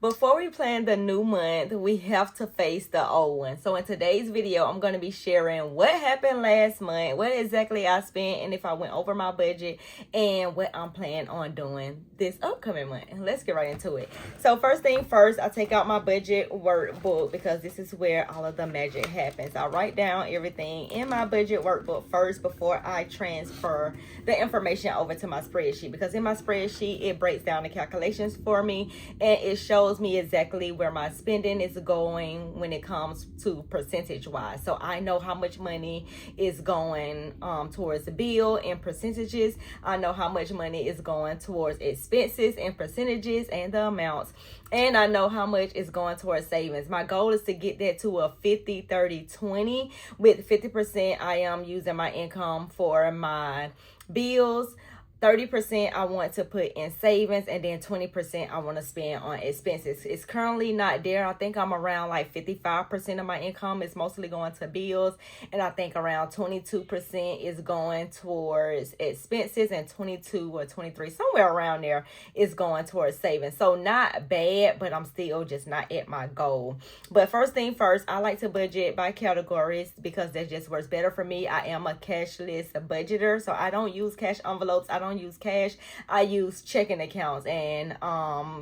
Before we plan the new month, we have to face the old one. So in today's video, I'm going to be sharing what happened last month, what exactly I spent, and if I went over my budget, and what I'm planning on doing this upcoming month. Let's get right into it. So first thing first, I take out my budget workbook because this is where all of the magic happens. I write down everything in my budget workbook first before I transfer the information over to my spreadsheet, because in my spreadsheet, it breaks down the calculations for me and it shows me exactly where my spending is going when it comes to percentage wise. So I know how much money is going towards the bill in percentages. I know how much money is going towards expenses in percentages and the amounts. And I know how much is going towards savings. My goal is to get that to a 50-30-20. With 50%, I am using my income for my bills. 30% I want to put in savings, and then 20% I want to spend on expenses. It's currently not there. I think I'm around like 55% of my income is mostly going to bills, and I think around 22% is going towards expenses, and 22 or 23, somewhere around there, is going towards savings. So not bad, but I'm still just not at my goal. But first thing first, I like to budget by categories because that just works better for me. I am a cashless budgeter, so I don't use cash envelopes. I don't use cash. I use checking accounts, and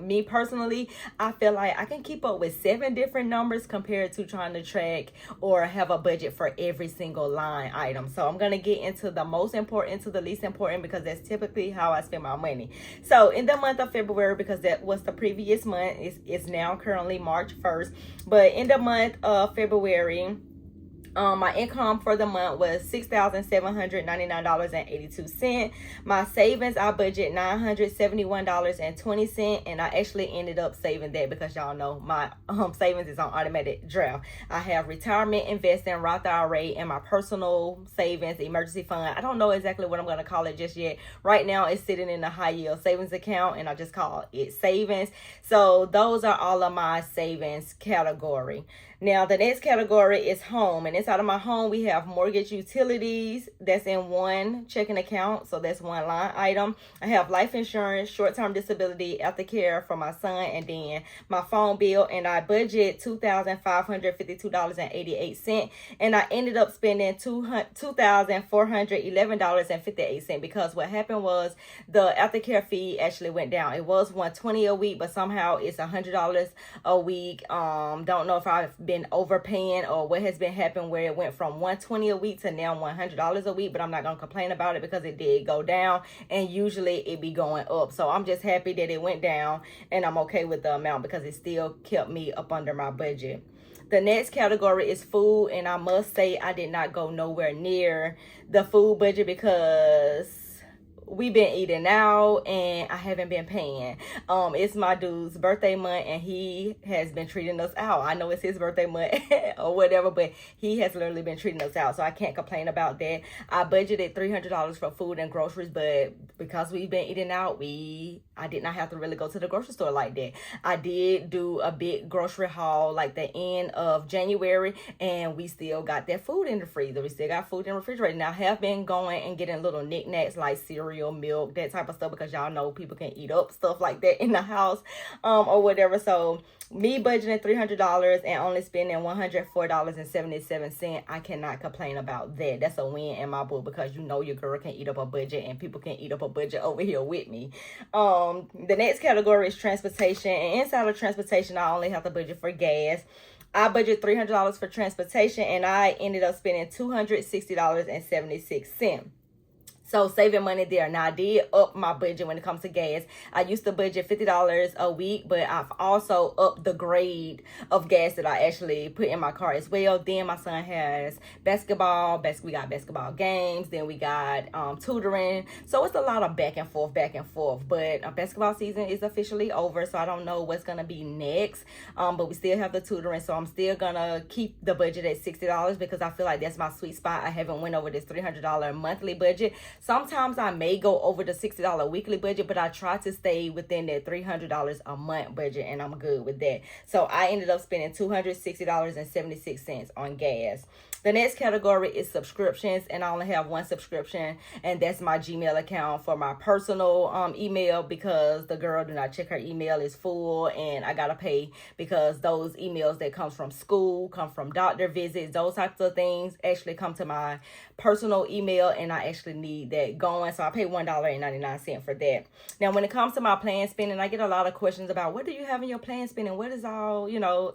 me personally, I feel like I can keep up with 7 different numbers compared to trying to track or have a budget for every single line item. So I'm gonna get into the most important to the least important because that's typically how I spend my money. So in the month of February, because that was the previous month, it's now currently March 1st, but in the month of February, my income for the month was $6,799.82. My savings, I budget $971.20, and I actually ended up saving that because y'all know my savings is on automatic draft. I have retirement investing, Roth IRA, and my personal savings emergency fund. I don't know exactly what I'm going to call it just yet. Right now, it's sitting in a high yield savings account, and I just call it savings. So those are all of my savings category. Now, the next category is home, and inside of my home, we have mortgage utilities. That's in one checking account, so that's one line item. I have life insurance, short-term disability, aftercare for my son, and then my phone bill, and I budget $2,552.88, and I ended up spending $2,411.58 because what happened was the aftercare fee actually went down. It was $120 a week, but somehow it's $100 a week. Don't know if I've been overpaying or what has been happening where it went from $120 a week to now $100 a week, but I'm not gonna complain about it because it did go down, and usually it be going up. So I'm just happy that it went down, and I'm okay with the amount because it still kept me up under my budget. The next category is food, and I must say I did not go nowhere near the food budget because we've been eating out and I haven't been paying. It's my dude's birthday month and he has been treating us out. I know it's his birthday month or whatever, but he has literally been treating us out, so I can't complain about that. I budgeted $300 for food and groceries, but because we've been eating out, I did not have to really go to the grocery store like that. I did do a big grocery haul like the end of January, and we still got that food in the freezer. We still got food in the refrigerator. Now I have been going and getting little knickknacks like cereal, milk, that type of stuff, because y'all know people can eat up stuff like that in the house or whatever. So me budgeting $300 and only spending $104.77, I cannot complain about that. That's a win in my book because you know your girl can eat up a budget and people can eat up a budget over here with me. The next category is transportation, and inside of transportation I only have to budget for gas. I budget $300 for transportation and I ended up spending $260.76. So saving money there. Now I did up my budget when it comes to gas. I used to budget $50 a week, but I've also upped the grade of gas that I actually put in my car as well. Then my son has basketball. We got basketball games. Then we got tutoring. So it's a lot of back and forth. But basketball season is officially over, so I don't know what's gonna be next. But we still have the tutoring, so I'm still gonna keep the budget at $60 because I feel like that's my sweet spot. I haven't went over this $300 monthly budget. Sometimes I may go over the $60 weekly budget, but I try to stay within that $300 a month budget, and I'm good with that. So I ended up spending $260.76 on gas. The next category is subscriptions, and I only have one subscription, and that's my Gmail account for my personal email, because the girl do not check her email, is full, and I gotta pay because those emails that comes from school, come from doctor visits, those types of things actually come to my personal email, and I actually need that going. So I pay $1.99 for that. Now, when it comes to my plan spending, I get a lot of questions about what do you have in your plan spending? What is all,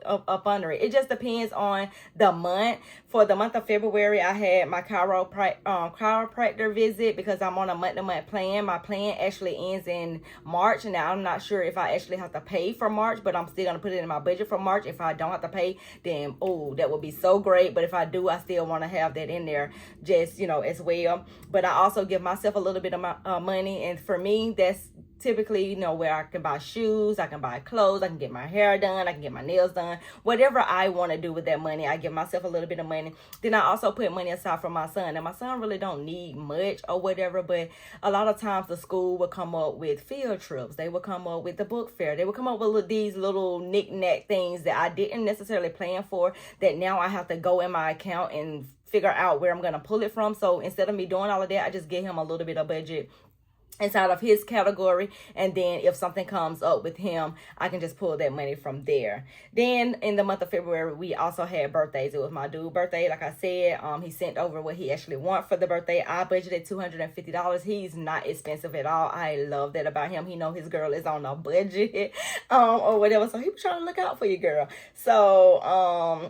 up under it? It just depends on the month. For the month of February, I had my chiropractor visit because I'm on a month-to-month plan. My plan actually ends in March. Now, I'm not sure if I actually have to pay for March, but I'm still going to put it in my budget for March. If I don't have to pay, then, that would be so great. But if I do, I still want to have that in there just, as well. But I also give myself a little bit of my money. And for me, that's typically, where I can buy shoes, I can buy clothes, I can get my hair done, I can get my nails done, whatever I want to do with that money, I give myself a little bit of money. Then I also put money aside for my son. And my son really don't need much or whatever, but a lot of times the school will come up with field trips. They will come up with the book fair. They will come up with these little knick-knack things that I didn't necessarily plan for, that now I have to go in my account and figure out where I'm going to pull it from. So instead of me doing all of that, I just give him a little bit of budget inside of his category, and then if something comes up with him, I can just pull that money from there. Then in the month of February, we also had birthdays. It was my dude's birthday. Like I said, he sent over what he actually wants for the birthday. I budgeted $250. He's not expensive at all. I love that about him. He know his girl is on a budget or whatever, so he was trying to look out for your girl. So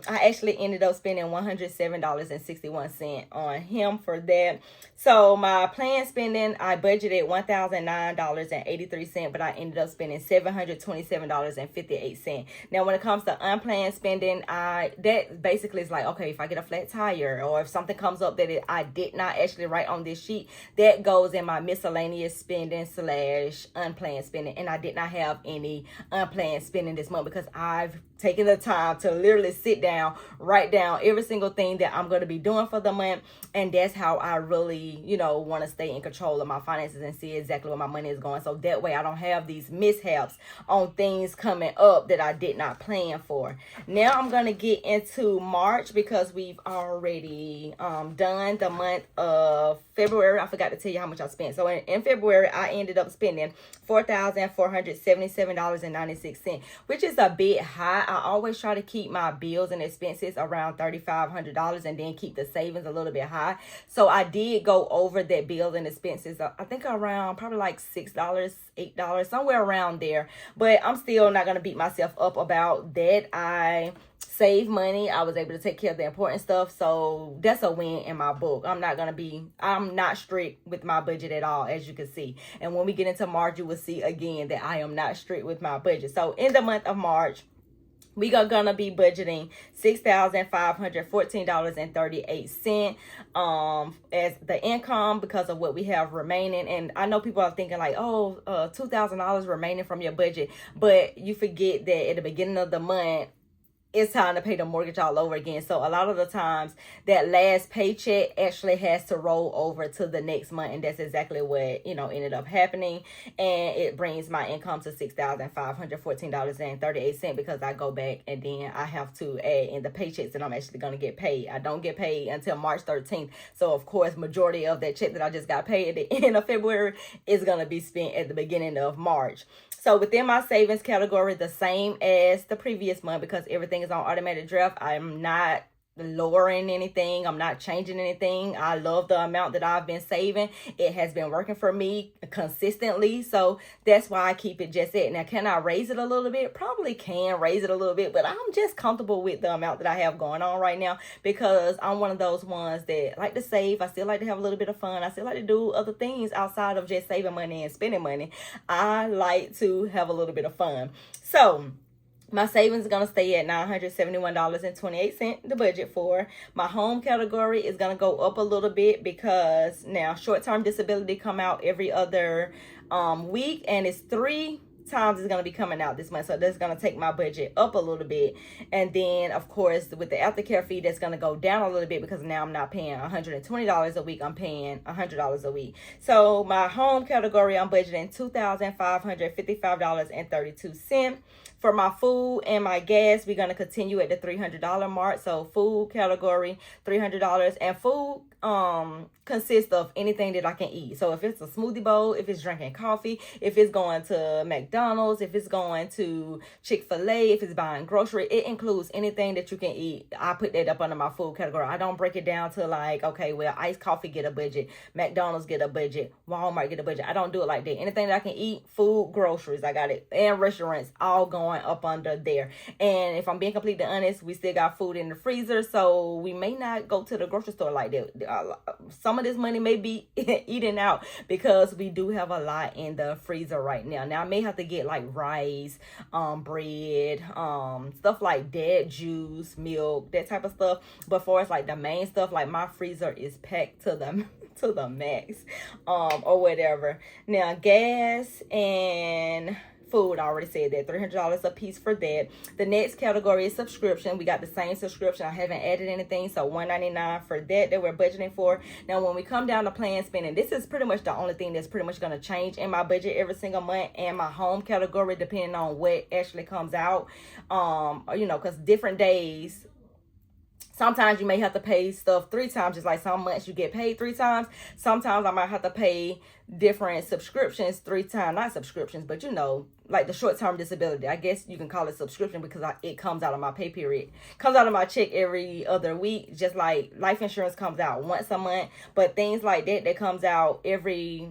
I actually ended up spending $107.61 on him for that. So my planned spending, I budgeted $1,009.83, but I ended up spending $727.58. Now, when it comes to unplanned spending, that basically is like, okay, if I get a flat tire or if something comes up that I did not actually write on this sheet, that goes in my miscellaneous spending / unplanned spending. And I did not have any unplanned spending this month because I've taking the time to literally sit down, write down every single thing that I'm going to be doing for the month. And that's how I really, want to stay in control of my finances and see exactly where my money is going. So that way I don't have these mishaps on things coming up that I did not plan for. Now I'm going to get into March because we've already done the month of February. I forgot to tell you how much I spent. So in February, I ended up spending $4,477.96, which is a bit high. I always try to keep my bills and expenses around $3,500 and then keep the savings a little bit high. So I did go over that bills and expenses, I think around probably like $6, $8, somewhere around there. But I'm still not going to beat myself up about that. I save money. I was able to take care of the important stuff. So that's a win in my book. I'm not strict with my budget at all, as you can see. And when we get into March, you will see again that I am not strict with my budget. So in the month of March, we are going to be budgeting $6,514.38 as the income because of what we have remaining. And I know people are thinking like, $2,000 remaining from your budget. But you forget that at the beginning of the month, it's time to pay the mortgage all over again. So a lot of the times that last paycheck actually has to roll over to the next month. And that's exactly what, ended up happening. And it brings my income to $6,514.38 because I go back and then I have to add in the paychecks that I'm actually going to get paid. I don't get paid until March 13th. So of course, majority of that check that I just got paid at the end of February is going to be spent at the beginning of March. So within my savings category, the same as the previous month because everything is on automatic draft. I'm not lowering anything. I'm not changing anything. I love the amount that I've been saving. It has been working for me consistently. So that's why I keep it just at. Now, can I raise it a little bit? Probably can raise it a little bit, but I'm just comfortable with the amount that I have going on right now because I'm one of those ones that like to save. I still like to have a little bit of fun. I still like to do other things outside of just saving money and spending money. I like to have a little bit of fun. So my savings is going to stay at $971.28, the budget for. My home category is going to go up a little bit because now short-term disability come out every other week, and it's three times is going to be coming out this month, so that's going to take my budget up a little bit. And then of course with the aftercare fee, that's going to go down a little bit because now I'm not paying $120 a week, I'm paying $100 a week. So my home category, I'm budgeting $2,555.32. For my food and my gas, we're going to continue at the $300 mark. So food category, $300. And food consists of anything that I can eat. So if it's a smoothie bowl, if it's drinking coffee, if it's going to McDonald's, if it's going to Chick-fil-A, if it's buying grocery, it includes anything that you can eat. I put that up under my food category. I don't break it down to like, okay, well, iced coffee get a budget, McDonald's get a budget, Walmart get a budget. I don't do it like that. Anything that I can eat, food, groceries, I got it. And restaurants, all going up under there. And if I'm being completely honest, we still got food in the freezer, so we may not go to the grocery store like that. Some of this money may be eaten out because we do have a lot in the freezer right now. Now I may have to get like rice, bread, stuff like that, juice, milk, that type of stuff. But for us, like the main stuff, like my freezer is packed to the to the max, or whatever. Now gas and food, I already said that, $300 a piece for that. The next category is subscription. We got the same subscription. I haven't added anything, so $199 for that we're budgeting for. Now when we come down to plan spending, this is pretty much the only thing that's pretty much going to change in my budget every single month, and my home category, depending on what actually comes out. Because different days, sometimes you may have to pay stuff 3 times, just like some months you get paid 3 times. Sometimes I might have to pay different subscriptions 3 times. Not subscriptions, but like the short-term disability. I guess you can call it subscription because it comes out of my pay period. Comes out of my check every other week, just like life insurance comes out once a month. But things like that comes out every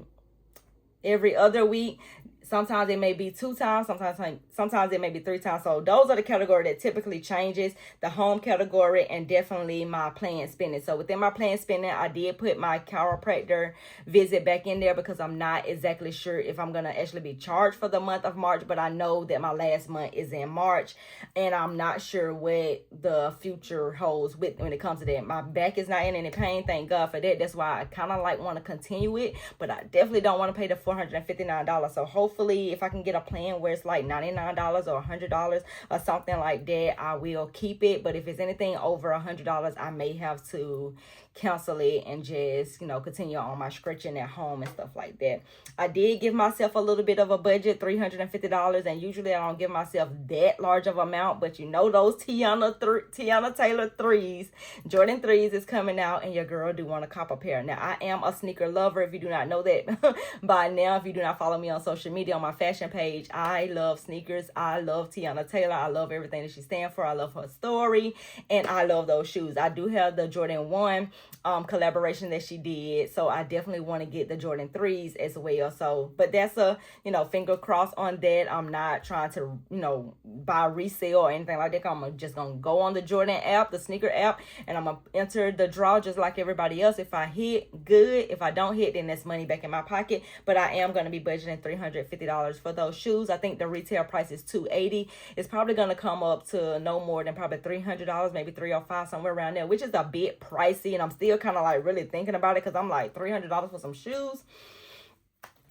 other week. Sometimes it may be 2 times, sometimes it may be 3 times. So those are the category that typically changes: the home category and definitely my planned spending. So within my planned spending, I did put my chiropractor visit back in there because I'm not exactly sure if I'm going to actually be charged for the month of March, but I know that my last month is in March, and I'm not sure what the future holds when it comes to that. My back is not in any pain, thank God for that. That's why I kind of like want to continue it, but I definitely don't want to pay the $459. So hopefully if I can get a plan where it's like $99 or $100 or something like that, I will keep it. But if it's anything over $100, I may have to cancel it and just continue on my stretching at home and stuff like that. I did give myself a little bit of a budget, $350, and usually I don't give myself that large of amount, but those Tiana Taylor 3s, Jordan 3s is coming out, and your girl do want to cop a pair. Now I am a sneaker lover, if you do not know that by now. If you do not follow me on social media, on my fashion page, I love sneakers. I love Tiana Taylor. I love everything that she stands for. I love her story, and I love those shoes. I do have the Jordan 1 collaboration that she did, so I definitely want to get the Jordan 3s as well. So but that's a finger crossed on that. I'm not trying to buy resale or anything like that. I'm just gonna go on the Jordan app, the sneaker app, and I'm gonna enter the draw just like everybody else. If I hit, good. If I don't hit, then that's money back in my pocket. But I am gonna be budgeting $350 for those shoes. I think the retail price is $280. It's probably gonna come up to no more than probably $300, maybe $305, somewhere around there, which is a bit pricey, and I'm still kind of like really thinking about it because I'm like, $300 for some shoes,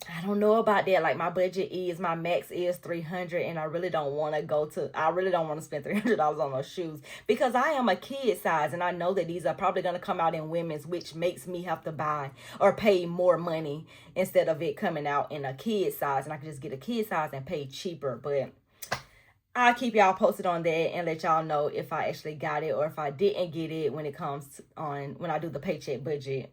I don't know about that. Like my max is $300, and I really don't want to spend $300 on those shoes because I am a kid size, and I know that these are probably going to come out in women's, which makes me have to buy or pay more money instead of it coming out in a kid size, and I can just get a kid size and pay cheaper. But I'll keep y'all posted on that and let y'all know if I actually got it or if I didn't get it when I do the paycheck budget.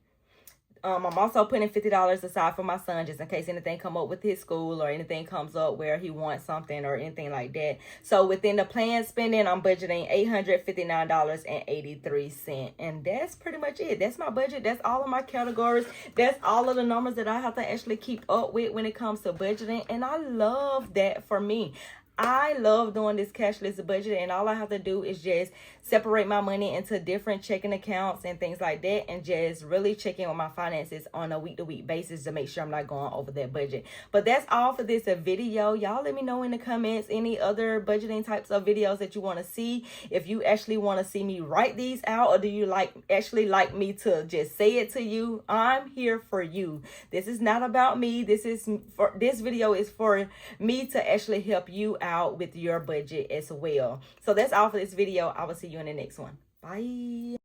I'm also putting $50 aside for my son just in case anything come up with his school or anything comes up where he wants something or anything like that. So within the planned spending, I'm budgeting $859.83. And that's pretty much it. That's my budget. That's all of my categories. That's all of the numbers that I have to actually keep up with when it comes to budgeting. And I love that for me. I love doing this cashless budget, and all I have to do is just separate my money into different checking accounts and things like that, and just really check in with my finances on a week-to-week basis to make sure I'm not going over that budget. But that's all for this video. Y'all let me know in the comments any other budgeting types of videos that you want to see. If you actually want to see me write these out, or do you actually like me to just say it to you? I'm here for you. This is not about me. This video is for me to actually help you out with your budget as well. So that's all for this video. I will see you in the next one. Bye.